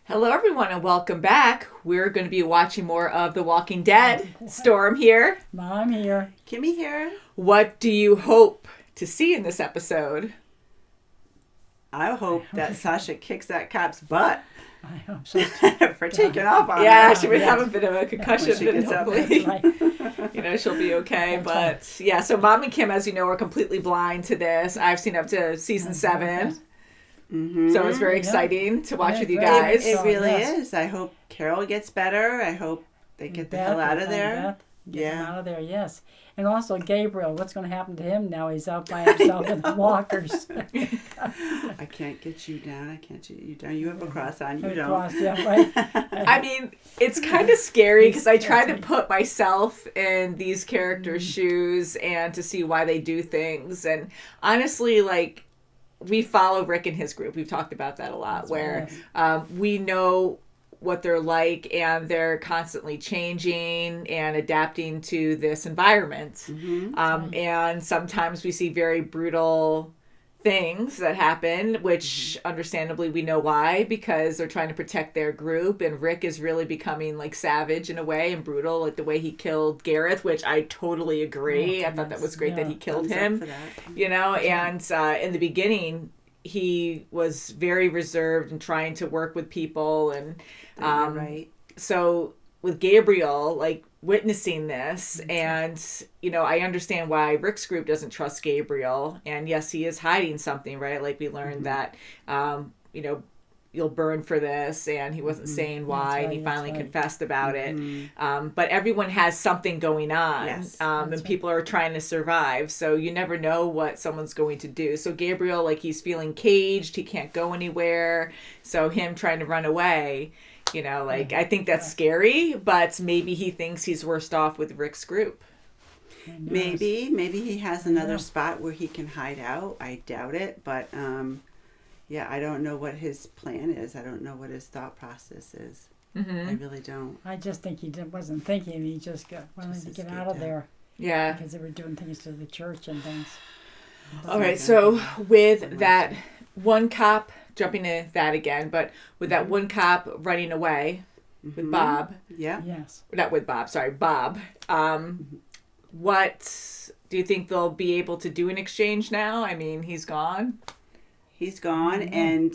Hello, everyone, and welcome back. We're going to be watching more of The Walking Dead. Storm here. Mom here. Kimmy here. What do you hope to see in this episode? I hope that Sasha kicks that cop's butt I hope so. for taking off on Yeah, her. she would have a bit of a concussion, When she and gets up. hopefully, Right. she'll be okay. That's But yeah, so Mom and Kim, as you know, are completely blind to this. I've seen up to season 7. Mm-hmm. So it's very Yeah. exciting to watch Yeah, with you very guys. It really Yes. is. I hope Carol gets better. I hope they get the hell out of there. Get him Yeah. out of there, yes. And also Gabriel, what's going to happen to him now? He's out by himself in the walkers. I can't get you down. I can't get you down. You have a cross on. You don't. Cross, yeah, right. I mean, it's kind of scary because I try to put myself in these characters' shoes and to see why they do things. And honestly, like, we follow Rick and his group. We've talked about that a lot, That's where right. we know what they're like, and they're constantly changing and adapting to this environment. Mm-hmm. And sometimes we see very brutal things that happen, which understandably we know why, because they're trying to protect their group. And Rick is really becoming like savage in a way and brutal, like the way he killed Gareth, which I totally agree. Oh, I thought that was great that he yeah. killed Thumbs up him, for that. and in the beginning he was very reserved and trying to work with people. And You're right. so with Gabriel, like, witnessing this, and I understand why Rick's group doesn't trust Gabriel, and yes, he is hiding something, right? Like, we learned that you'll burn for this, and he wasn't saying why, and he That's finally right. confessed about it. But everyone has something going on. Yes. And That's people are trying to survive, so you never know what someone's going to do. So Gabriel, like, he's feeling caged, he can't go anywhere, so him trying to run away, I think that's scary, but maybe he thinks he's worse off with Rick's group. Maybe he has another Yeah. spot where he can hide out. I doubt it, but yeah, I don't know what his plan is. I don't know what his thought process is. Mm-hmm. I really don't. I just think he wasn't thinking. He just wanted to get out of escaped there Yeah. because they were doing things to the church and things. All right, so with that one cop, jumping to that again, but with that one cop running away with Bob, Yeah. Yes. not with Bob, sorry, Bob, what do you think they'll be able to do in exchange now? I mean, he's gone. He's gone, and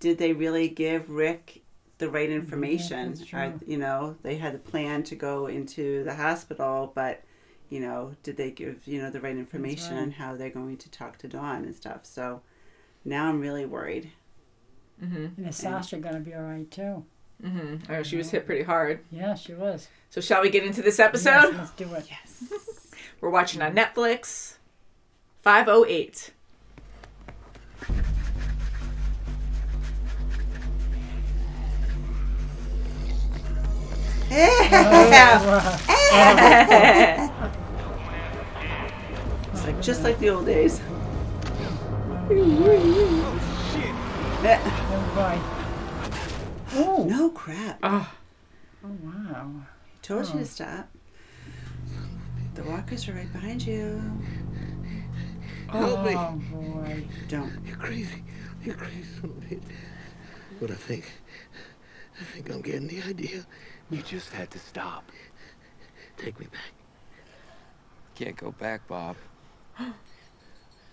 did they really give Rick the right Yeah, information? that's true. They had a plan to go into the hospital, but did they give the right information right. on how they're going to talk to Dawn and stuff? So now I'm really worried. Mm-hmm. And is Sasha going to be all right too? Mm-hmm. Oh, she was hit pretty hard. Yeah, she was. So shall we get into this episode? Yes, let's do it. Yes. We're watching on Netflix. 508. It's like just like the old days. Oh, boy. Oh. No crap. Oh, Oh, wow. I told you to stop. The walkers are right behind you. Help me. Oh, boy. Don't. You're crazy. You're crazy, son of a bitch. But I think I'm getting the idea. You just had to stop. Take me back. Can't go back, Bob.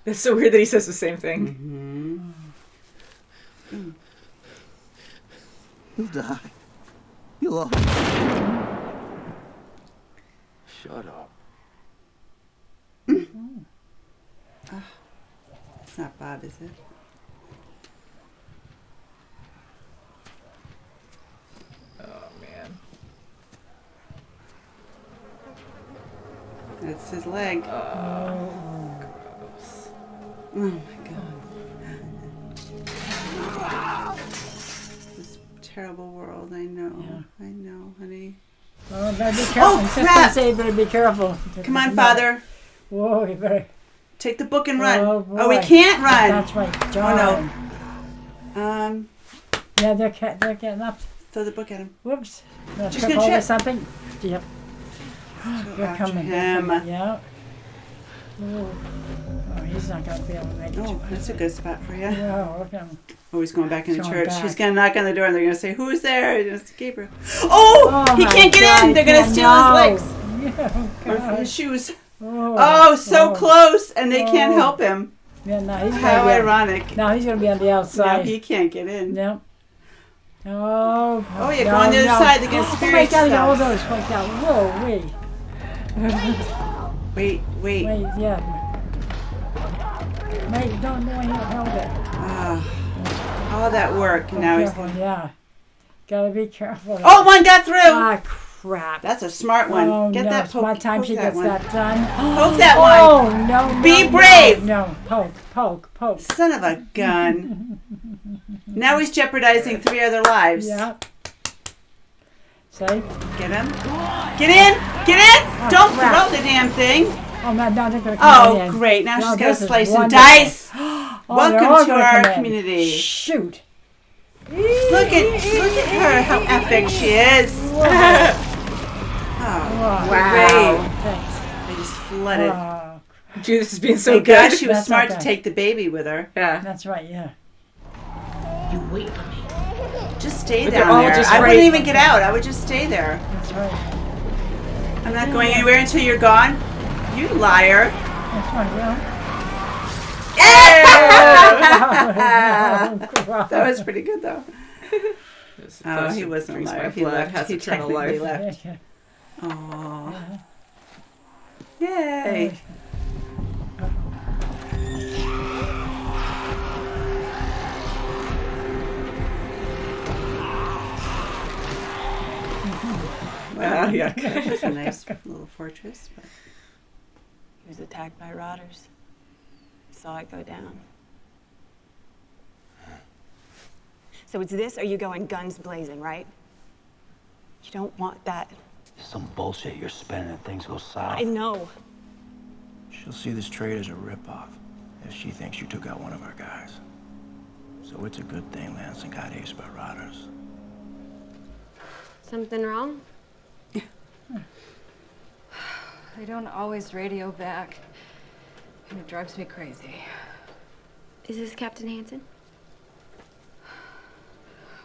that's so weird that he says the same thing. Mm-hmm. You'll die. You'll all. Shut up. It's not Bob, is it? Oh, man. That's his leg. Gross. Oh my god. This terrible world, I know. Yeah. I know, honey. Oh, better be careful. Just gonna crap. say, better be careful. Come on, Father. Whoa, you better. Take the book and run. Oh, Oh, we boy. can't run. That's right, John. no. Yeah, they're getting up. Throw the book at him. Whoops. No, Just trip gonna over trip. something. Yep. Go They're after coming. him. Yeah. Oh, he's not going to be able to make it. Oh, that's a good spot for you. Oh, look at him. Oh, he's going back into He's going church. back. He's going to knock on the door and they're going to say, "Who's there?" And it's Gabriel. Oh, he my can't get God, in. They're going to he steal can't. his legs. Yeah, oh, Or God. his shoes. Oh, Oh, so oh. close. And they can't Oh. help him. Yeah, no, he's How gonna be ironic. No, he's going to be on the No, outside. he can't get in. Yep. Oh, Oh, yeah, go on the other side. They're going to Oh spirit my God, all stuff. those point out. Whoa, wait. Wait. Wait, yeah. Wait, don't know he held it. All that work. Be Now he's. careful, yeah. Gotta be careful. Oh, one got through. Ah, crap. That's a smart one. Oh, Get no, that it's poke. by the time poke she that gets one. that done. Poke that one. Oh, no, Be no, brave. No, poke. Son of a gun. Now he's jeopardizing 3 other lives. Yeah. See? Get him. Get in. Get in. Don't crap. throw the damn thing. Oh, man, now they're going to come Oh, in. great. Now No, she's got to this is slice and wonderful. dice. Oh, they're all Welcome to gonna our come in. community. Shoot. Look at her, how epic she is. Whoa. Oh, Wow. great. Thanks. They just flooded. Oh, Judith is being so Thank good. God she was That's smart okay. to take the baby with her. Yeah. that's right, yeah. You wait for me. Just stay But they're down all there. just I right- wouldn't even get out. I would just stay there. That's right. I'm not going anywhere until you're gone. You liar. That's right, yeah. That was pretty good though. This Oh, person he wasn't a drinks liar. my He blood, left. has He eternal technically life. left. Oh. Yay. Wow, yeah. That was a nice little fortress. But He was attacked by rotters. Saw it go down. So it's this, or you going guns blazing, right? You don't want that. Some bullshit you're spinning and things go south. I know. She'll see this trade as a ripoff if she thinks you took out one of our guys. So it's a good thing Lansing got aced by rotters. Something wrong? They don't always radio back, and it drives me crazy. Is this Captain Hansen?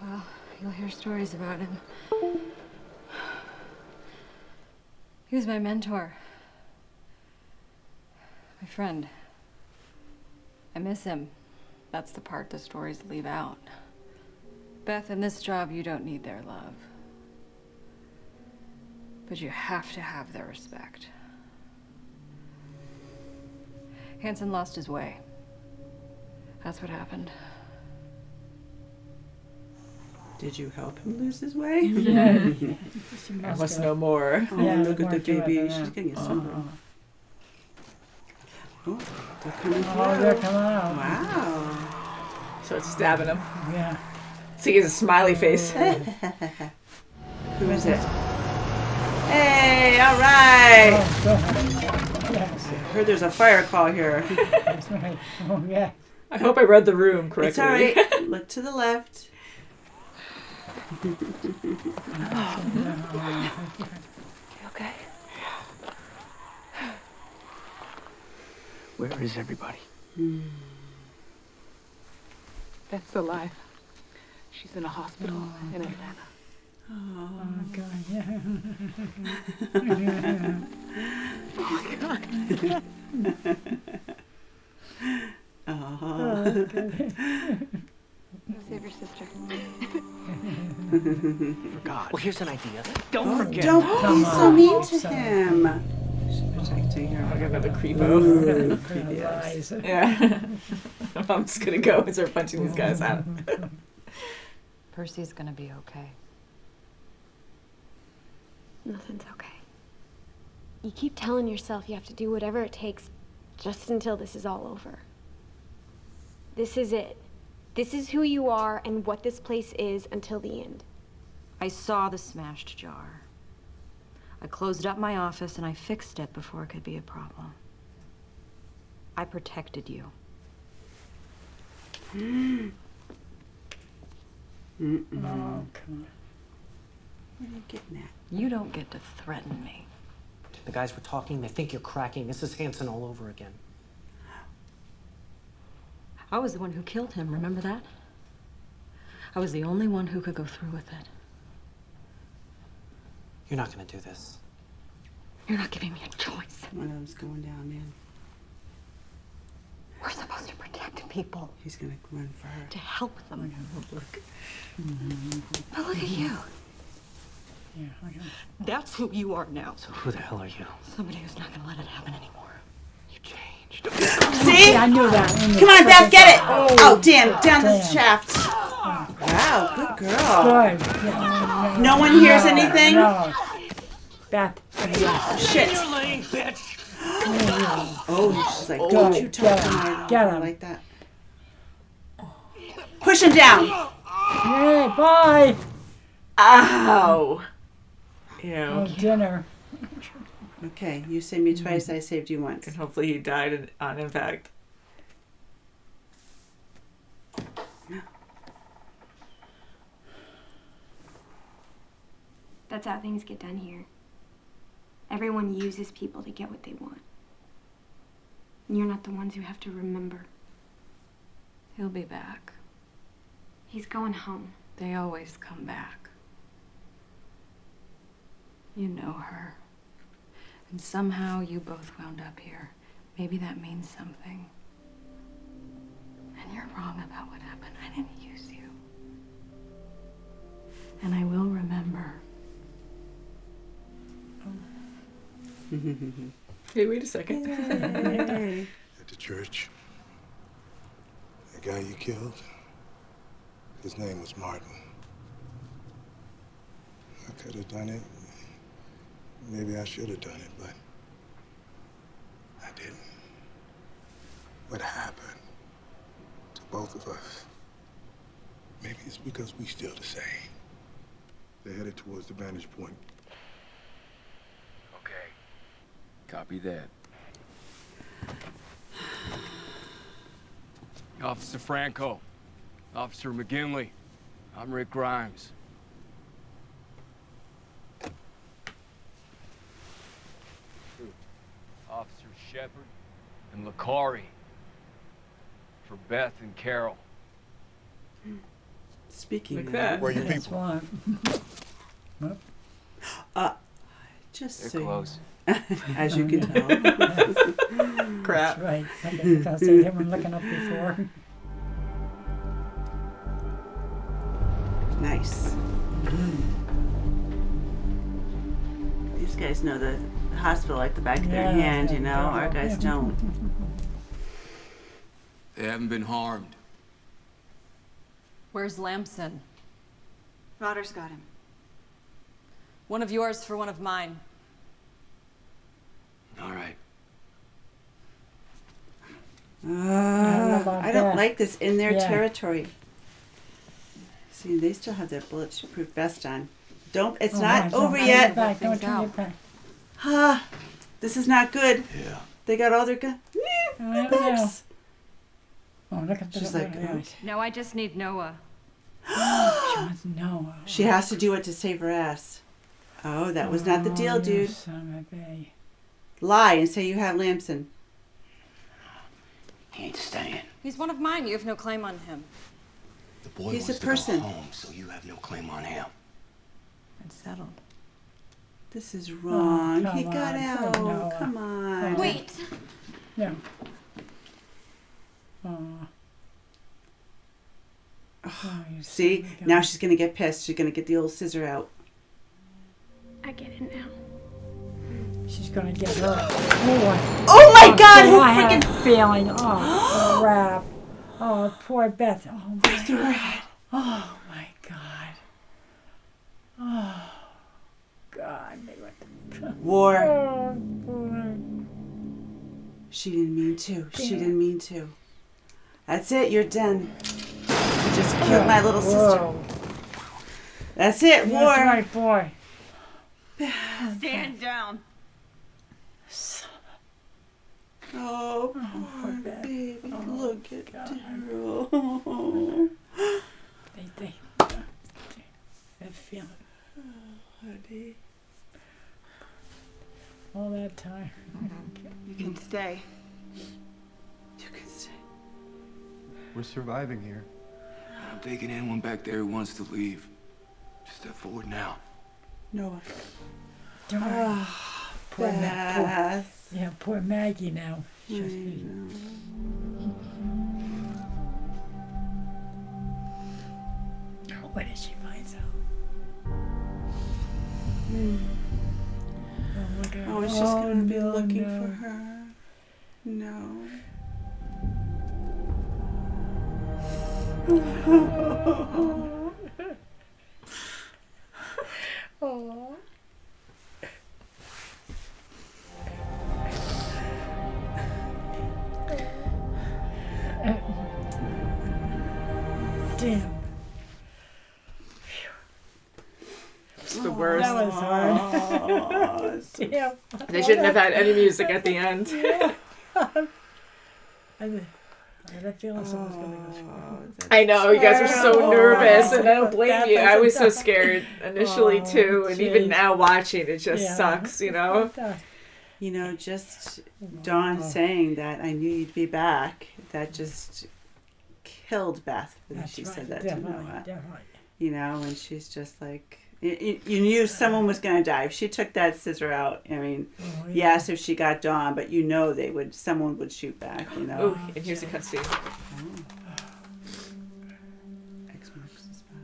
Well, you'll hear stories about him. He was my mentor. My friend. I miss him. That's the part the stories leave out. Beth, in this job, you don't need their love. But you have to have their respect. Hansen lost his way. That's what happened. did you help him lose his way? Yeah. I must know more. Oh, Yeah, look at more the to it baby. than She's that. getting a sunburn. Oh, they're coming through. Oh, they're coming out. Wow. Starts stabbing him. Yeah. So he has a smiley face. Who is it? Hey, all right. Oh, good. Yes, Heard there's a fire call here. that's right. Oh, yeah. I hope I read the room correctly. It's all right. Look to the left. You okay? Where is everybody? Beth's alive. She's in a hospital in Atlanta. Oh, God, yeah. Oh. Go save your sister. Forgot. Well, here's an idea. Oh, Don't forget. don't Come be so on. mean to Sorry. him. She's protecting I her. got another creepo. Ooh, Pretty creepy ass. lies. Yeah. I'm just gonna go and start punching these guys out. Percy's gonna be okay. Nothing's okay. You keep telling yourself you have to do whatever it takes just until this is all over. This is it. This is who you are and what this place is until the end. I saw the smashed jar. I closed up my office and I fixed it before it could be a problem. I protected you. Oh, come on. What are you getting at? You don't get to threaten me. The guys were talking. They think you're cracking. This is Hansen all over again. I was the one who killed him, remember that? I was the only one who could go through with it. You're not gonna do this. You're not giving me a choice. One of them's going down, man. We're supposed to protect people. He's gonna run for her. To help them. Look. But look at you. Yeah, okay. That's who you are now. So who the hell are you? Somebody who's not gonna let it happen anymore. You changed. See? Yeah, I knew that. Come on, Beth, get it! Oh, damn, down the shaft. Wow, good girl. Good. Yeah, No one hears anything? No. Beth. Shit. Oh, she's like, don't you touch him. Get him. Like that. Push him down. Yay, bye. Ow. Ew. Oh, dinner. Okay, you saved me twice, I saved you once. And hopefully he died on impact. That's how things get done here. Everyone uses people to get what they want. And you're not the ones who have to remember. He'll be back. He's going home. They always come back. You know her. And somehow you both wound up here. Maybe that means something. And you're wrong about what happened. I didn't use you. And I will remember. Hey, wait a second. At the church, the guy you killed, his name was Martin. I could have done it. Maybe I should have done it, but I didn't. What happened to both of us? Maybe it's because we still the same. They're headed towards the vantage point. Okay. Copy that. Officer Franco. Officer McGinley. I'm Rick Grimes. Officer Shepard and Licari. For Beth and Carol. Speaking Like of that. Where are your That's people? what. Just They're so close. as you can tell. Crap. That's right. Because they weren't looking up before. Nice. These guys know the hospital like the back of their hand, you know. Our guys don't. They haven't been harmed. Where's Lamson? Rodder's got him. One of yours for one of mine. All right. I don't like this in their Yeah. territory. See, they still have their bulletproof vest on. Don't. It's Oh, not right, over don't yet. turn your back, don't turn your back. Ah, this is not good. Yeah. They got all their guns. Oh, look at She's the like, okay. No, I just need Noah. She wants Noah. She has to do it to save her ass. Oh, that was not the deal, you dude. son of a- Lie and say you have Lamson. He ain't staying. He's one of mine. You have no claim on him. The boy He's wants a to person. go home, so you have no claim on him. It's settled. This is wrong. come He got on, out. poor Noah. Come on. Wait. Yeah. Oh, you See, son of a now gun. she's gonna get pissed. She's gonna get the old scissor out. I get it now. She's gonna get her. Oh, Oh my God! oh, Who I had freaking a feeling. Oh, crap. Oh, poor Beth. Oh, my threw her head? Oh my God. Oh God. They went War. Oh, boy. She didn't mean to. She didn't mean to. That's it. You're done. You just killed my little sister. Whoa. That's it. War. That's right, boy. Stand down. Oh, poor baby. Look at her. Oh, They feel it honey. all that time. You can stay. You can stay. We're surviving here. I'm taking anyone back there who wants to leave. Just step forward now. Noah. Poor Beth. Yeah, poor Maggie now. What did she find out? Oh my God. Oh, it's just going to be no, looking no. for her. No. Oh. Damn. It's the worst. That was hard. Damn. They shouldn't have had any music at the end. Yeah. I had a feeling something was going to go through. I know, you guys were so nervous, and I don't blame you. I was so scared initially, too, and even now watching, it just sucks, you know? You know, just Dawn saying that I knew you'd be back, that just killed Beth when she said that to Noah. Definitely. You know, and she's just like, you knew someone was going to die. If she took that scissor out, I mean, yes, if she got Dawn, but you know someone would shoot back, you know. Oh, and here's a cutscene. X marks the spot.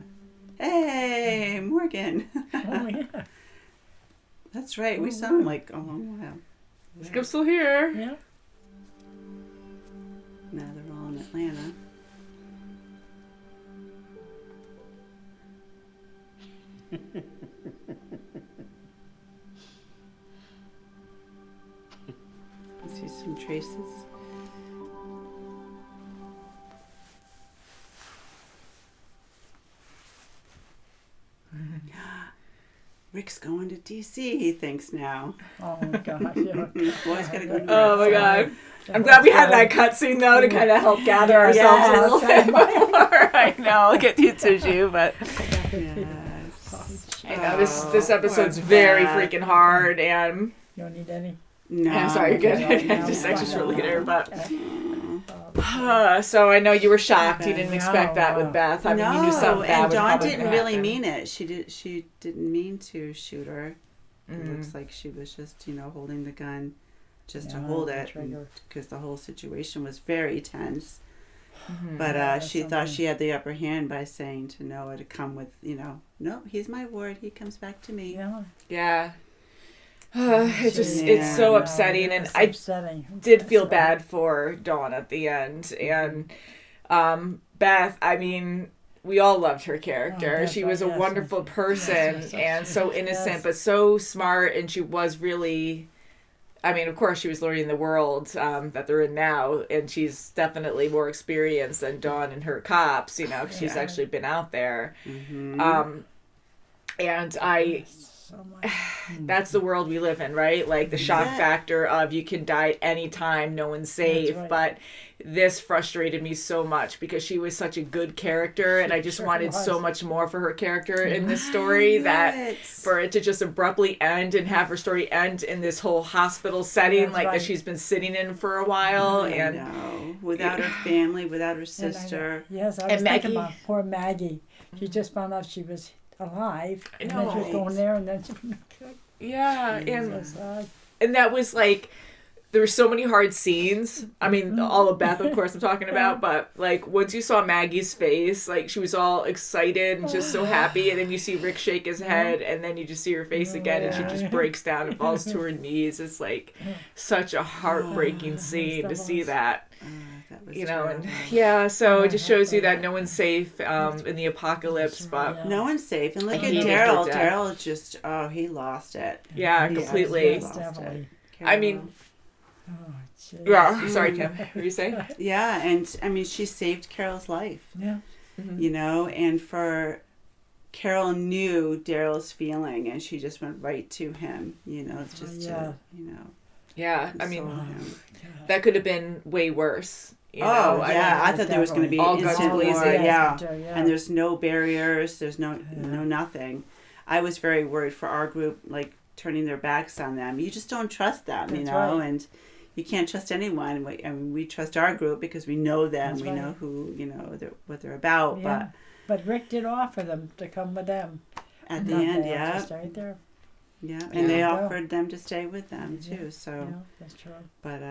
Hey, Morgan. Oh, yeah. That's right. We saw him like a long while. I'm still here. Yeah. Now they're all in Atlanta. See some traces. Rick's going to DC, he thinks now. Oh my God. Yeah. Boy's gotta go to Oh my God. I'm glad we had that cutscene though to kind of help gather ourselves a little bit more. I know, I'll get you tissue, but I know this episode's very freaking hard, and You don't need any? No. I'm sorry, you're good. Just extra for later, but so I know you were shocked. You didn't expect that with Beth. I mean, you knew something bad and was Dawn probably didn't gonna really happen. mean it. She didn't mean to shoot her. It looks like she was just, holding the gun just to hold it, because the whole situation was very tense. But she thought she had the upper hand by saying to Noah to come with, no, he's my ward. He comes back to me. Yeah. It's so upsetting, and I did feel bad for Dawn at the end, and Beth, I mean, we all loved her character. She was a wonderful person, and so innocent, but so smart, and she was really, I mean, of course, she was learning the world that they're in now, and she's definitely more experienced than Dawn and her cops, because she's actually been out there. And that's the world we live in, right? Like the shock factor of you can die at any time, no one's safe. But this frustrated me so much because she was such a good character, and I just wanted so much more for her character in this story, that for it to just abruptly end and have her story end in this whole hospital setting that she's been sitting in for a while, and without her family, without her sister. Yes, I was thinking about poor Maggie. She just found out she was alive, and then she was going there, and then she and that was like, there were so many hard scenes. I mean, all of Beth, of course, I'm talking about, but like once you saw Maggie's face, like she was all excited and just so happy, and then you see Rick shake his head, and then you just see her face again, and she just breaks down and falls to her knees. It's like such a heartbreaking scene to see that. And so it just shows you that no one's safe in the apocalypse, but no one's safe. And look at Daryl. Daryl just, he lost it. Yeah, completely. I mean, sorry, Kim. What were you saying? Yeah, and I mean, she saved Carol's life. Yeah. And for Carol knew Daryl's feeling, and she just went right to him, Yeah, I mean, that could have been way worse. I thought there was going to be all instant war. And there's no barriers. There's no nothing. I was very worried for our group, like turning their backs on them. You just don't trust them, and you can't trust anyone. We trust our group because we know them. That's we right. know who, what they're about. Yeah. But Rick did offer them to come with them. But at the end, Just right there. Yeah, and they offered them to stay with them too. So, yeah, that's true. But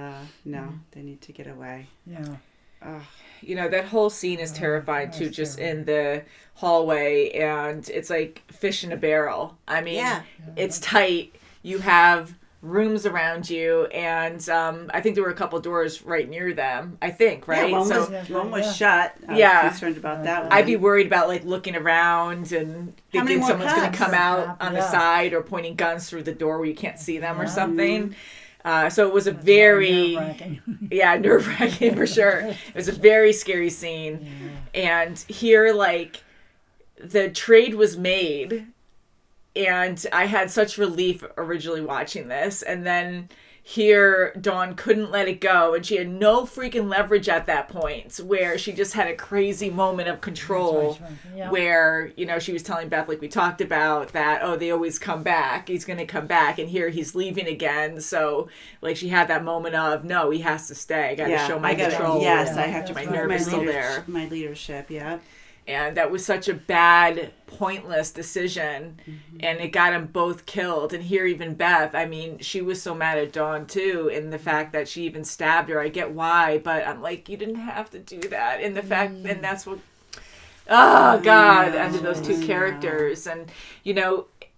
no, they need to get away. Yeah. That whole scene is terrifying too, just in the hallway, and it's like fish in a barrel. I mean, it's tight. You have rooms around you, and I think there were a couple doors right near them. I think, right? Yeah, one was shut. I was concerned about that one. I'd be worried about like looking around and thinking someone's going to come out on the side or pointing guns through the door where you can't see them or something. So it was a very nerve-wracking for sure. It was a very scary scene, and here like the trade was made. And I had such relief originally watching this. And then here, Dawn couldn't let it go. And she had no freaking leverage at that point, where she just had a crazy moment of control where, she was telling Beth, like we talked about, that, they always come back. He's going to come back. And here he's leaving again. So, like, she had that moment of, no, he has to stay. I got to show my control. Yes, I have to my nerve is still there. My leadership, yeah. And that was such a bad, pointless decision. And it got them both killed. And here even Beth, I mean, she was so mad at Dawn too, in the fact that she even stabbed her. I get why, but I'm like, you didn't have to do that. And the fact, and that's what, under those two characters. And,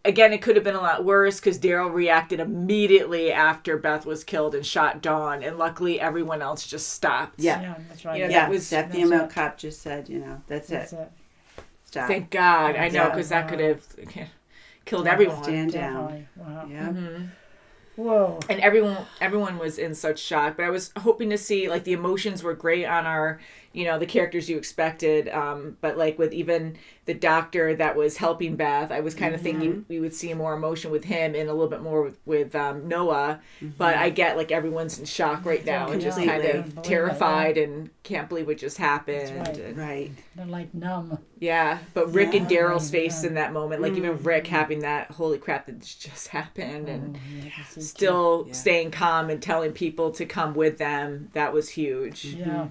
again, it could have been a lot worse because Daryl reacted immediately after Beth was killed and shot Dawn, and luckily everyone else just stopped. Yeah, that's right. That female cop just said, that's it. Stop. Thank God. I know, because that could have killed everyone. Stand down. Wow. Yeah. Whoa. And everyone was in such shock. But I was hoping to see, like, the emotions were great on our, the characters you expected. But, like, with even the doctor that was helping Beth, I was kind of thinking we would see more emotion with him and a little bit more with Noah. But I get, like, everyone's in shock right now and just kind of terrified and can't believe what just happened. That's right. They're, like, numb. Yeah, but Rick and Daryl's face in that moment, like even Rick having that, holy crap, that just happened, and still staying calm and telling people to come with them, that was huge. Yeah.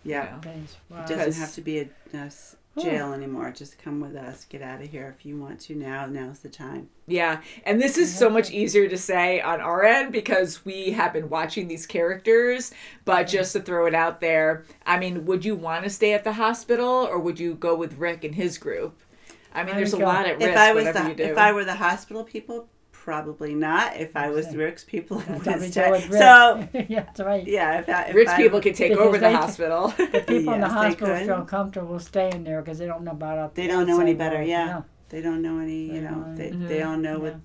Yeah. Wow. It doesn't have to be a jail anymore. Just come with us. Get out of here if you want to now. Now's the time. Yeah, and this is so much easier to say on our end because we have been watching these characters, but just to throw it out there, I mean, would you want to stay at the hospital or would you go with Rick and his group? I mean, there's a lot at risk whatever you do. If I were the hospital people, probably not. If I was Rick's people, I would stay. So, yeah, that's right. Yeah, if Rick's people could take over the hospital. The people in the hospital feel comfortable staying there because they don't know about They don't know any better, They don't know any, they all know what,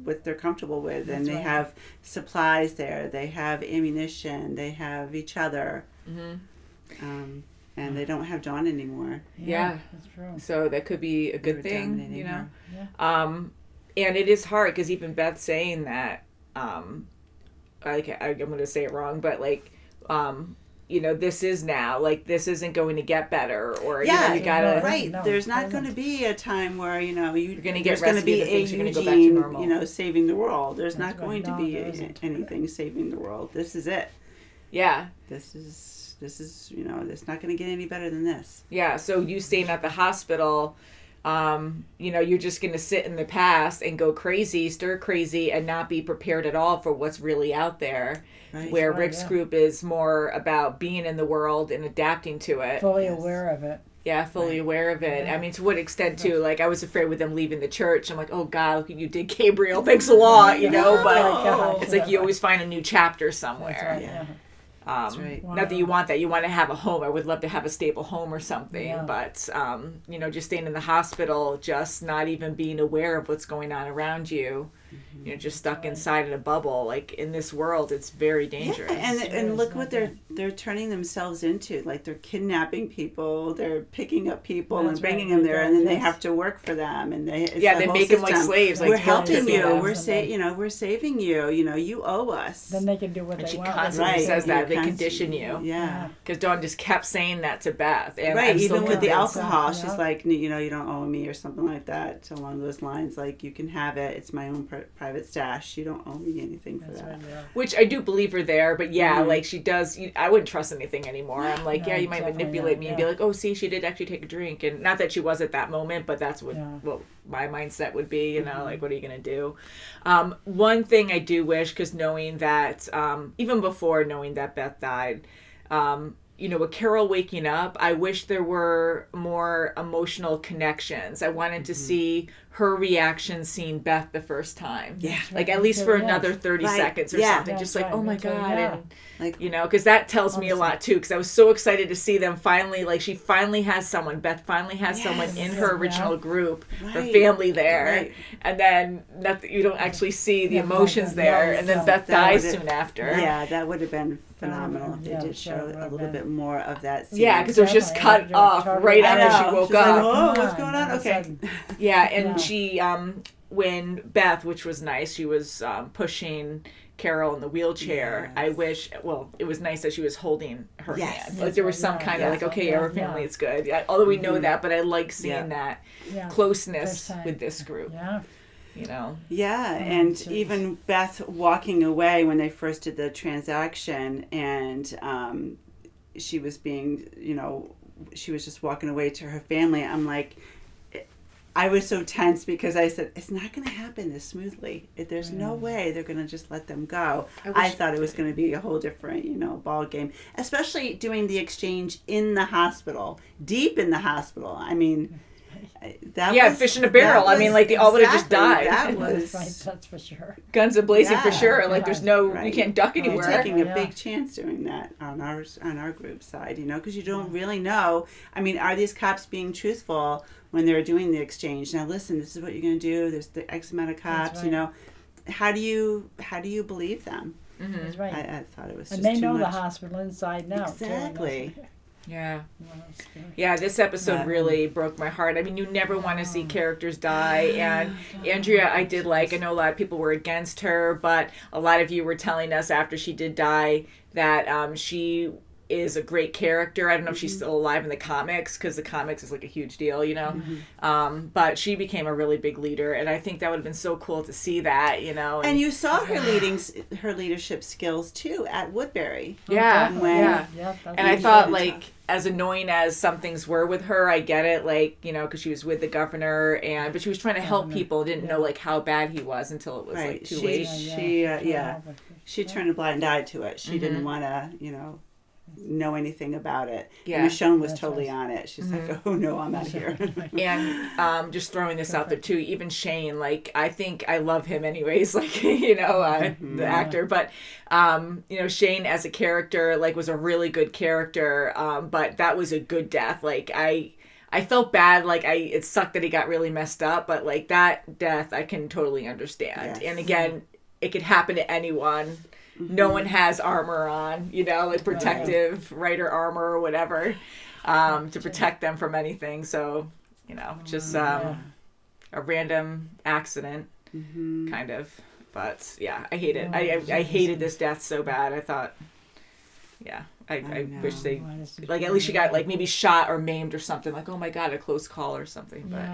what they're comfortable with. And they have supplies there. They have ammunition. They have each other. And they don't have Dawn anymore. Yeah. That's true. So that could be a good thing, Yeah. And it is hard because even Beth saying that, I'm going to say it wrong, but like, this is now, like, this isn't going to get better, or, you gotta. Right. No, there's not going to be a time where, you're going to get rescued, going to be a Eugene, go back to normal. saving the world. There's not going to be anything saving the world. This is it. Yeah. This is, it's not going to get any better than this. Yeah. So you staying at the hospital, you're just going to sit in the past and go crazy, stir crazy, and not be prepared at all for what's really out there. Right. Where Rick's group is more about being in the world and adapting to it. Fully aware of it. Yeah, fully aware of it. Yeah. I mean, to what extent, too? Like, I was afraid with them leaving the church. I'm like, oh, God, look what you did, Gabriel. Thanks a lot, But it's like you always find a new chapter somewhere. That's right, That's right. Not that you want that. You want to have a home. I would love to have a stable home or something. But, just staying in the hospital, just not even being aware of what's going on around you. Just stuck inside in a bubble. Like, in this world, it's very dangerous. Yeah, and look what they're turning themselves into. Like, they're kidnapping people, they're picking up people and bringing them there, and then they have to work for them. And they make them like slaves. Like, we're helping you. We're we're saving you. You owe us. Then they can do what they want. She constantly says that they condition you. Yeah, because Dawn just kept saying that to Beth. And even with the alcohol, she's like, you don't owe me or something like that along those lines. Like, you can have it. It's my own private stash. You don't owe me anything for that. Right, yeah. Which I do believe her there, but yeah, like she does. I wouldn't trust anything anymore. I'm like, No, yeah, you might definitely manipulate not, me and be like, oh, see, she did actually take a drink, and not that she was at that moment, but that's what my mindset would be. You know, like, what are you gonna do? One thing I do wish, because knowing that, even before knowing that Beth died, you know, with Carol waking up, I wish there were more emotional connections. I wanted to see her reaction seeing Beth the first time. Yeah. Like, at least for another 30 seconds or something. Just like, oh my God. And, like, you know, because that tells me a lot too, because I was so excited to see them finally, like, she finally has someone, Beth finally has someone in her original group, her family there. And then nothing, you don't actually see the emotions there. And then Beth dies soon after. Yeah, that would have been phenomenal if they did show a little bit more of that scene. Yeah, because it was just cut off right after she woke up. Like, oh, what's going on? Okay. Yeah, and she, when Beth, which was nice, she was pushing Carol in the wheelchair. I wish, well, it was nice that she was holding her hand. Like, there was some kind of like, okay, our family is good. Although we know that, but I like seeing that closeness with this group. Yeah. You know? Yeah, and even Beth walking away when they first did the transaction, and she was being, you know, she was just walking away to her family. I'm like, I was so tense because I said, it's not going to happen this smoothly. There's no way they're going to just let them go. I thought it was going to be a whole different, you know, ball game, especially doing the exchange in the hospital, deep in the hospital. I mean, that was, fish in a barrel. I mean, like, they all would have just died. That was that's for sure. Guns a blazing for sure. Like, there's no, you can't duck anywhere. We're taking a big chance doing that on our group side, you know, because you don't really know. I mean, are these cops being truthful when they're doing the exchange? Now, listen, this is what you're going to do. There's the X amount of cops. You know, how do you believe them? That's right. I thought it was just and they too know much. the hospital inside now. Exactly. Yeah. Yeah, this episode really broke my heart. I mean, you never want to see characters die. And Andrea, I did like, I know a lot of people were against her, but a lot of you were telling us after she did die that she is a great character. I don't know if she's still alive in the comics, because the comics is like a huge deal, you know. But she became a really big leader, and I think that would have been so cool to see that, you know. And you saw her leadership skills too at Woodbury. Yeah, and I thought, like, tough. As annoying as some things were with her, I get it, like, you know, because she was with the governor, but she was trying to help people, didn't know like how bad he was until it was like too late. She turned a blind eye to it. She didn't want to, you know anything about it. Yeah. And Michonne was totally on it. She's like, oh no, I'm out of here. And just throwing this out there too, even Shane, like, I think I love him anyways, like, you know, the actor, but you know, Shane as a character, like, was a really good character, but that was a good death. Like, I felt bad, like, it sucked that he got really messed up, but like, that death I can totally understand. And again, it could happen to anyone. No one has armor on, you know, like protective Rider armor or whatever, to protect them from anything. So, you know, just a random accident, kind of. But yeah, I hate it. I hated this death so bad. I thought, I wish they, like, at least she got like maybe shot or maimed or something. Like, oh my God, a close call or something. But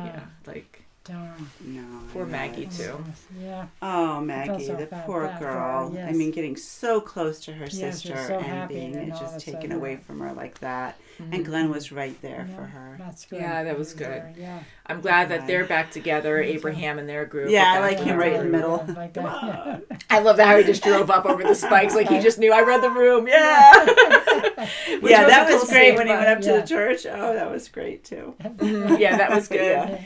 like. No, poor Maggie too. Yeah. Oh, Maggie, the poor girl. Yes. I mean, getting so close to her sister so and being just taken away from her like that. And Glenn was right there for her. That's good. Yeah, that was good. I'm glad that they're back together, Abraham and their group. Yeah, I like him right in the middle. I love that how he just drove up over the spikes, like he just knew. I read the room. Yeah. That was great when he went up to the church. Oh, that was great too. Yeah, that was good.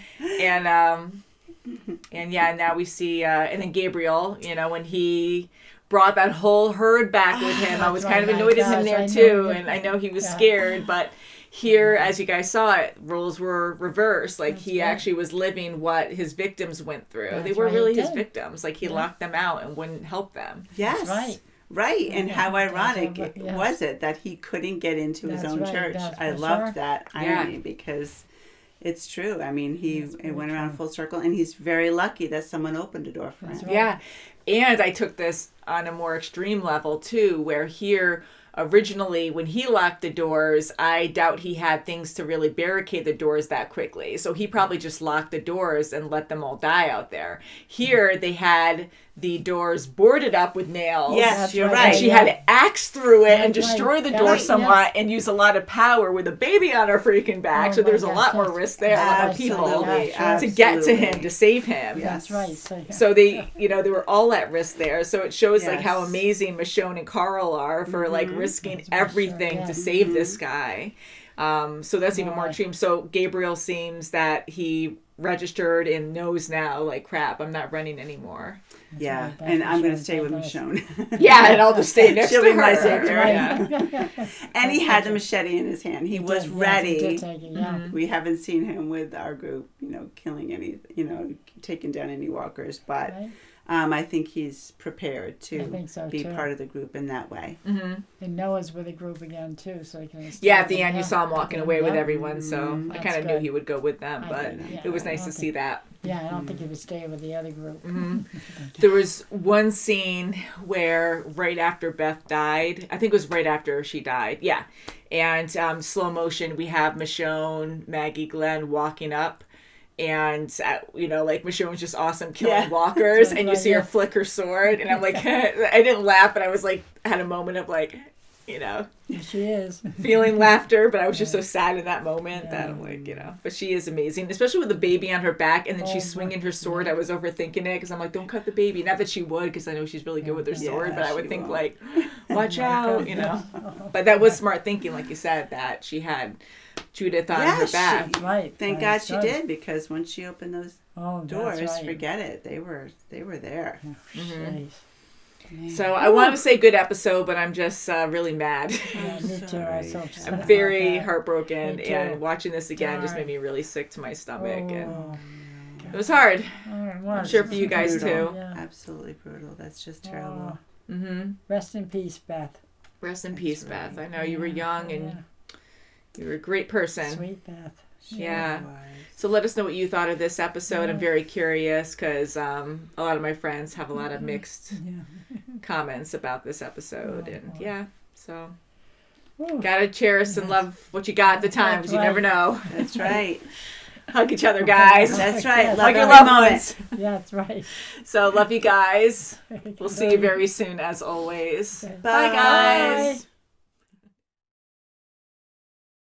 And now we see, and then Gabriel, you know, when he brought that whole herd back with him, I was kind of annoyed at him there too, and I know he was scared, but here, as you guys saw it, roles were reversed. Like, he actually was living what his victims went through. They were really his victims. Like, he locked them out and wouldn't help them. Yes. Right. And how ironic was it that he couldn't get into his own church? I loved that irony because it's true. I mean, he went around full circle, and he's very lucky that someone opened a door for him. Yeah. And I took this on a more extreme level too, where here originally when he locked the doors, I doubt he had things to really barricade the doors that quickly. So he probably just locked the doors and let them all die out there. Here they had the doors boarded up with nails. Yes, you're right. And she had to axe through it and That's destroy right. the Yeah, door right, somewhat and use a lot of power with a baby on her freaking back. Oh So there's my a gosh, lot more yes. risk there, a lot more people Absolutely, to get to him, absolutely. to save him. That's right. So they, they were all at risk there. So it shows like how Yes. amazing Michonne and Carl are for like risking everything yeah. to save this guy. So that's even more extreme. So Gabriel seems that he registered and knows now, like, crap, I'm not running anymore. Yeah, right, and that's I'm going to Michonne, stay with that's Michonne. Yeah, and I'll just stay next She'll to be my her. savior. Yeah. And he had the machete in his hand. He was ready. He did take it, yeah. We haven't seen him with our group, killing any, taking down any walkers, but Right. I think he's prepared I to think so, be too. part of the group in that way. And Noah's with the group again too, so he can. Yeah, at the end you saw him walking away with everyone, so I That's kind of knew good. he would go with them, I but did, yeah. it was I nice don't to think- see that. Yeah, I don't think he would stay with the other group. There was one scene where right after Beth died, I think it was right after she died, yeah, and slow motion, we have Michonne, Maggie, Glenn walking up, and like Michonne's just awesome killing walkers, and you see her flick her sword, and I'm like, I didn't laugh, but I was like, had a moment of like, She is. feeling laughter, but I was just so sad in that moment that I'm like, but she is amazing, especially with the baby on her back, and then she's swinging her sword. I was overthinking it because I'm like, don't cut the baby. Not that she would, because I know she's really good with her sword, but I would think like, watch out, But that was smart thinking, like you said, that she had Judith on her back. Right. Thank God she did, because once she opened those that's doors, right. forget it. They were there. Jeez. So I want to say good episode, but I'm just really mad. Yeah, me too. I was so upset I'm about very that. heartbroken, Me too. and watching this again just made Darn. me really sick to my stomach, and Oh, it was hard. well, I'm sure for you guys Brutal. too. Yeah. Absolutely brutal. That's just terrible. Rest in peace, Beth. Rest in peace, Beth. I know you were young and Yeah. you were a great person. Sweet Beth. Yeah. So let us know what you thought of this episode. I'm very curious because a lot of my friends have a lot of mixed comments about this episode, and so gotta cherish and love what you got at the time, because you never know. That's right. Hug each other, guys. That's right. Yes. Hug your Love loved every ones. Yeah, that's right. So love you guys. We'll see you very soon, as always. Bye, guys.